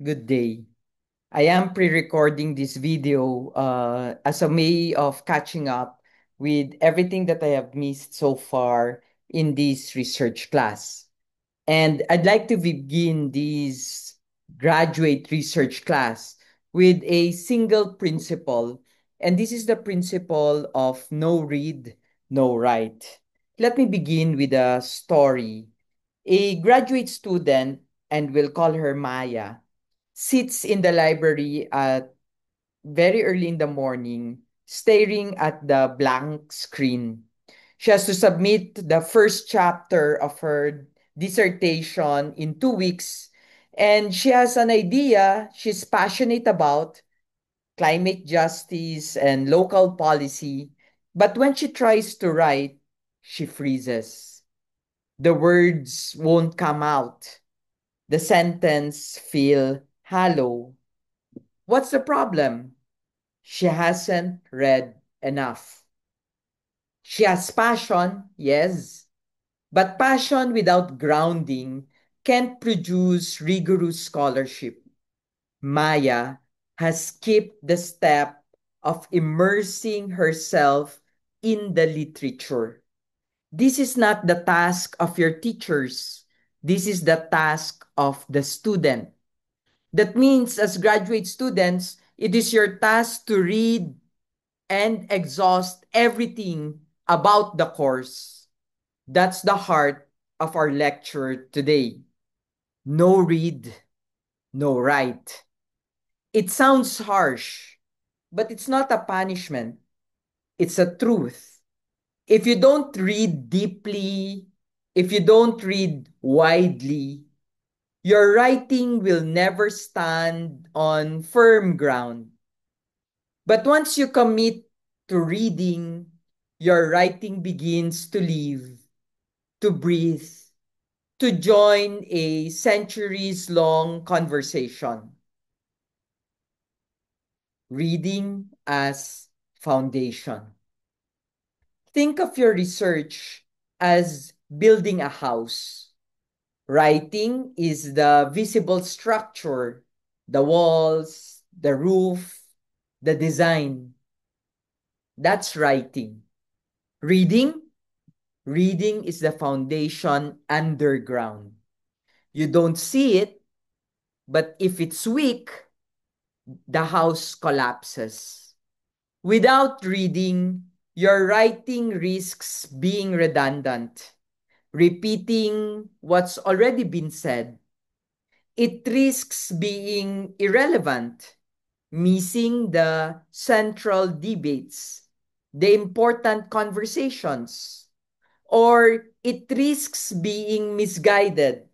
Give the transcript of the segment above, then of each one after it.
Good day. I am pre-recording this video as a way of catching up with everything that I have missed so far in this research class. And I'd like to begin this graduate research class with a single principle. And this is the principle of no read, no write. Let me begin with a story. A graduate student, and we'll call her Maya, sits in the library at very early in the morning, staring at the blank screen. She has to submit the first chapter of her dissertation in 2 weeks, and she has an idea she's passionate about climate justice and local policy. But when she tries to write, she freezes. The words won't come out. The sentence feel hollow. What's the problem? She hasn't read enough. She has passion, yes, but passion without grounding can't produce rigorous scholarship. Maya has skipped the step of immersing herself in the literature. This is not the task of your teachers. This is the task of the student. That means, as graduate students, it is your task to read and exhaust everything about the course. That's the heart of our lecture today. No read, no write. It sounds harsh, but it's not a punishment. It's a truth. If you don't read deeply, if you don't read widely, your writing will never stand on firm ground. But once you commit to reading, your writing begins to live, to breathe, to join a centuries long conversation. Reading as foundation. Think of your research as building a house. Writing is the visible structure, the walls, the roof, the design. That's writing. Reading? Reading is the foundation underground. You don't see it, but if it's weak, the house collapses. Without reading, your writing risks being redundant, repeating what's already been said. It risks being irrelevant, missing the central debates, the important conversations, or it risks being misguided,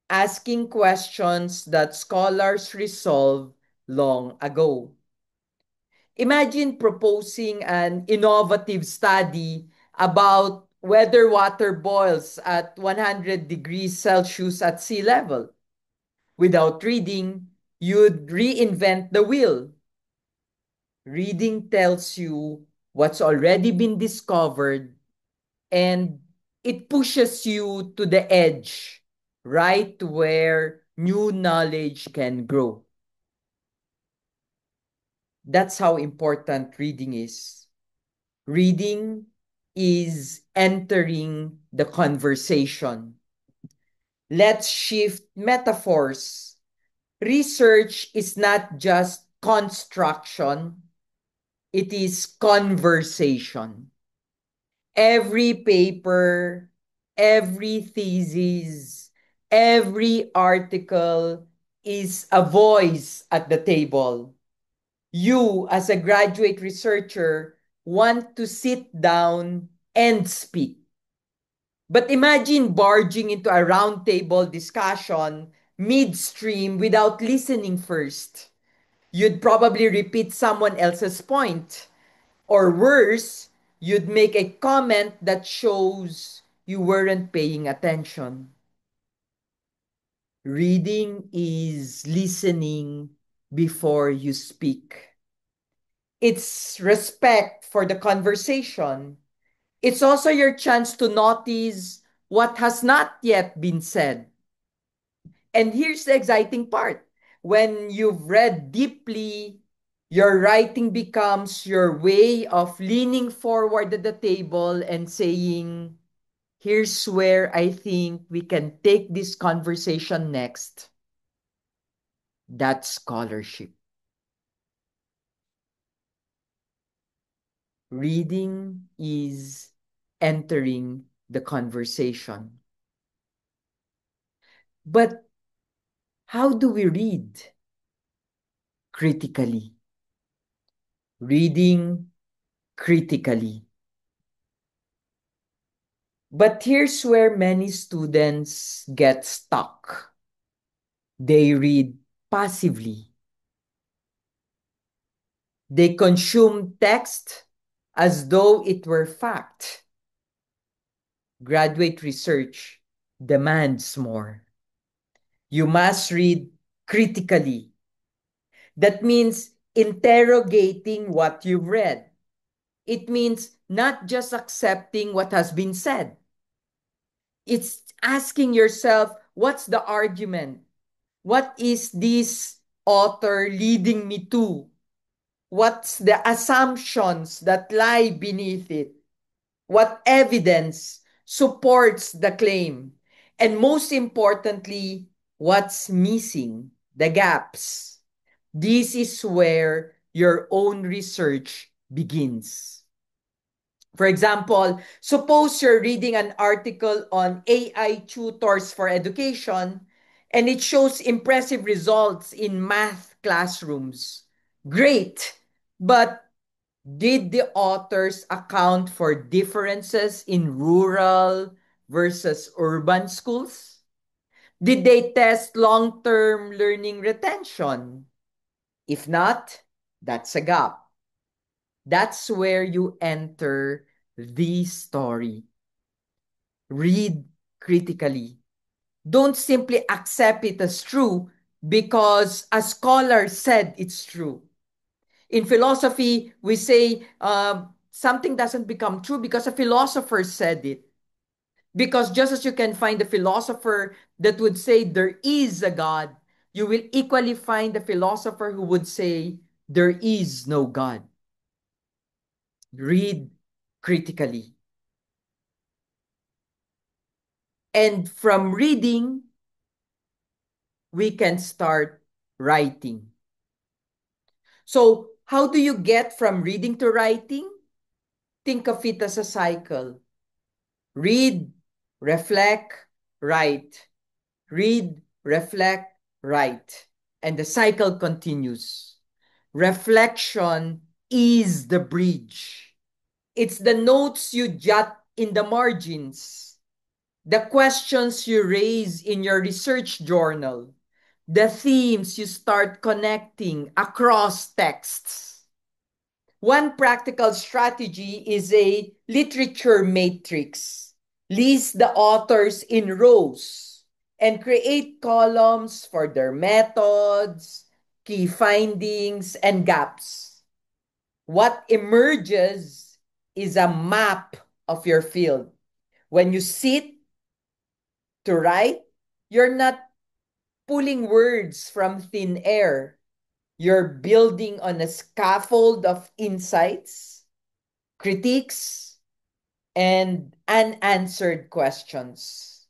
asking questions that scholars resolved long ago. Imagine proposing an innovative study about whether water boils at 100 degrees Celsius at sea level. Without reading, you'd reinvent the wheel. Reading tells you what's already been discovered, and it pushes you to the edge, right where new knowledge can grow. That's how important reading is. Reading is entering the conversation. Let's shift metaphors. Research is not just construction, it is conversation. Every paper, every thesis, every article is a voice at the table. You, as a graduate researcher, want to sit down and speak. But imagine barging into a roundtable discussion midstream without listening first. You'd probably repeat someone else's point. Or worse, you'd make a comment that shows you weren't paying attention. Reading is listening before you speak. It's respect for the conversation. It's also your chance to notice what has not yet been said. And here's the exciting part. When you've read deeply, your writing becomes your way of leaning forward at the table and saying, here's where I think we can take this conversation next. That's scholarship. Reading is entering the conversation. But how do we read? Critically. Reading critically. But here's where many students get stuck. They read passively. They consume text as though it were fact. Graduate research demands more. You must read critically. That means interrogating what you've read. It means not just accepting what has been said. It's asking yourself, what's the argument? What is this author leading me to? What's the assumptions that lie beneath it? What evidence supports the claim? And most importantly, what's missing? The gaps. This is where your own research begins. For example, suppose you're reading an article on AI tutors for education and it shows impressive results in math classrooms. Great! But did the authors account for differences in rural versus urban schools? Did they test long term learning retention? If not, that's a gap. That's where you enter the story. Read critically. Don't simply accept it as true because a scholar said it's true. In philosophy, we say something doesn't become true because a philosopher said it. Because just as you can find a philosopher that would say there is a God, you will equally find a philosopher who would say there is no God. Read critically. And from reading, we can start writing. So, how do you get from reading to writing? Think of it as a cycle. Read, reflect, write. Read, reflect, write. And the cycle continues. Reflection is the bridge. It's the notes you jot in the margins, the questions you raise in your research journal, the themes you start connecting across texts. One practical strategy is a literature matrix. List the authors in rows and create columns for their methods, key findings, and gaps. What emerges is a map of your field. When you sit to write, you're not pulling words from thin air. You're building on a scaffold of insights, critiques, and unanswered questions.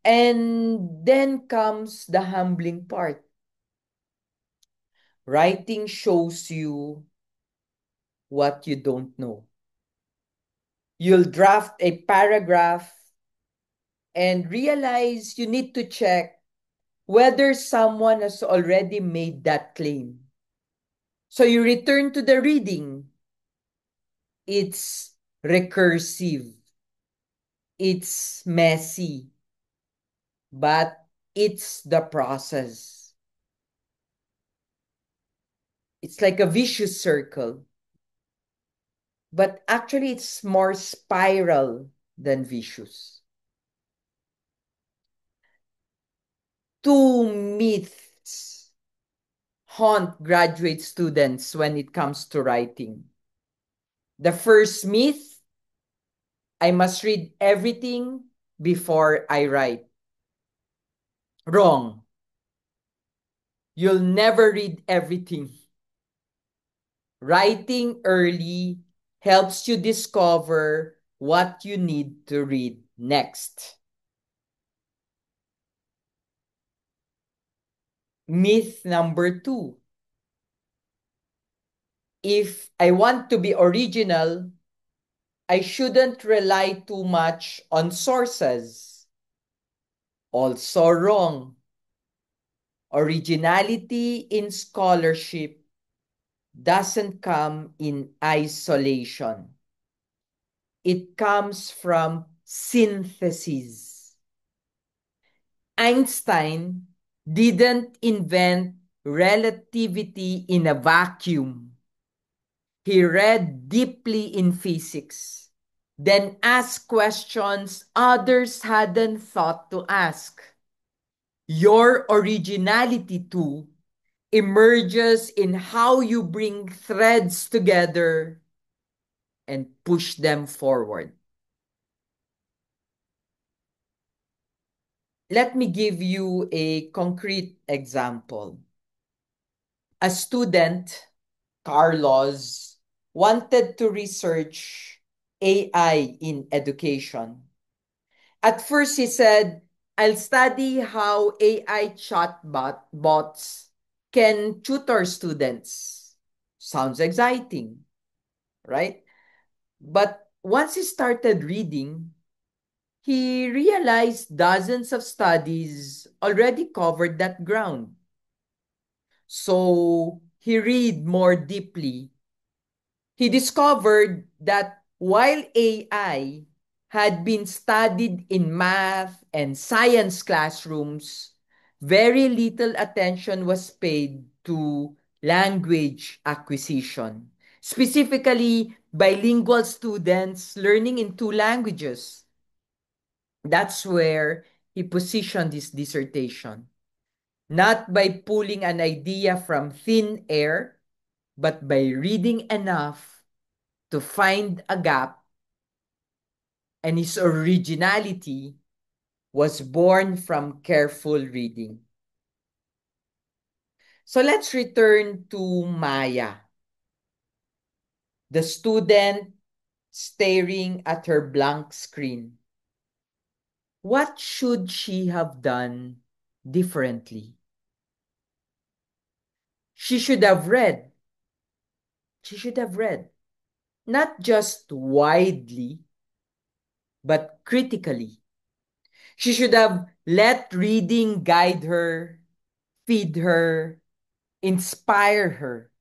And then comes the humbling part. Writing shows you what you don't know. You'll draft a paragraph and realize you need to check whether someone has already made that claim. So you return to the reading. It's recursive. It's messy, but it's the process. It's like a vicious circle, but actually it's more spiral than vicious. Two myths haunt graduate students when it comes to writing. The first myth, I must read everything before I write. Wrong. You'll never read everything. Writing early helps you discover what you need to read next. Myth number 2. If I want to be original, I shouldn't rely too much on sources. Also wrong. Originality in scholarship doesn't come in isolation. It comes from synthesis. Einstein didn't invent relativity in a vacuum. He read deeply in physics, then asked questions others hadn't thought to ask. Your originality, too, emerges in how you bring threads together and push them forward. Let me give you a concrete example. A student, Carlos, wanted to research AI in education. At first, he said, I'll study how AI bots can tutor students. Sounds exciting, right? But once he started reading, he realized dozens of studies already covered that ground. So he read more deeply. He discovered that while AI had been studied in math and science classrooms, very little attention was paid to language acquisition, specifically bilingual students learning in two languages. That's where he positioned his dissertation, not by pulling an idea from thin air, but by reading enough to find a gap, and his originality was born from careful reading. So let's return to Maya, the student staring at her blank screen. What should she have done differently? She should have read. She should have read. Not just widely, but critically. She should have let reading guide her, feed her, inspire her.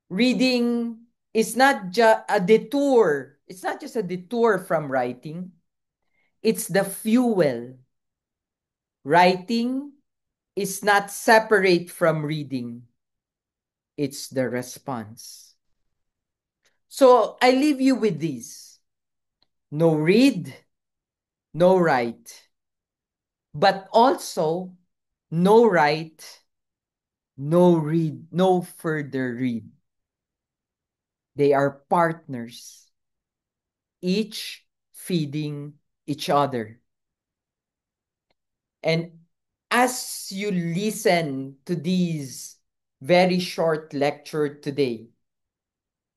Reading is not just a detour. It's not just a detour from writing. It's the fuel. Writing is not separate from reading. It's the response. So I leave you with this. No read, no write. But also, no write, no read, no further read. They are partners, each feeding each other. And as you listen to these very short lecture today,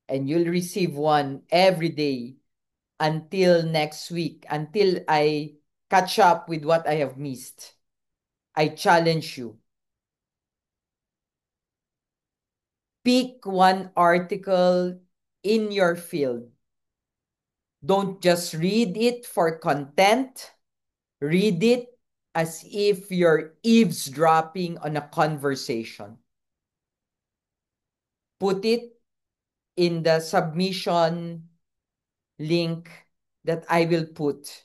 and you'll receive one every day until next week, until I catch up with what I have missed, I challenge you. Pick one article in your field. Don't just read it for content. Read it as if you're eavesdropping on a conversation. Put it in the submission link that I will put.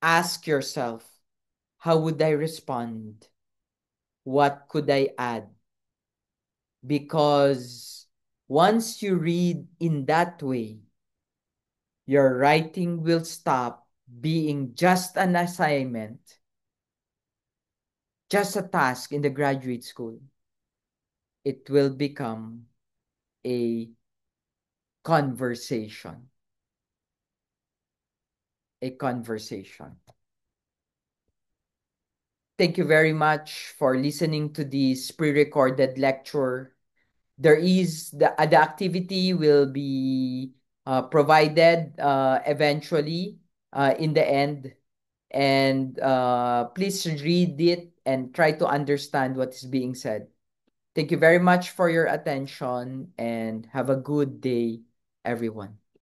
Ask yourself, how would I respond? What could I add? Because once you read in that way, your writing will stop being just an assignment, just a task in the graduate school. It will become a conversation. A conversation. Thank you very much for listening to this pre-recorded lecture. There is the activity will be provided eventually in the end. And please read it and try to understand what is being said. Thank you very much for your attention and have a good day, everyone.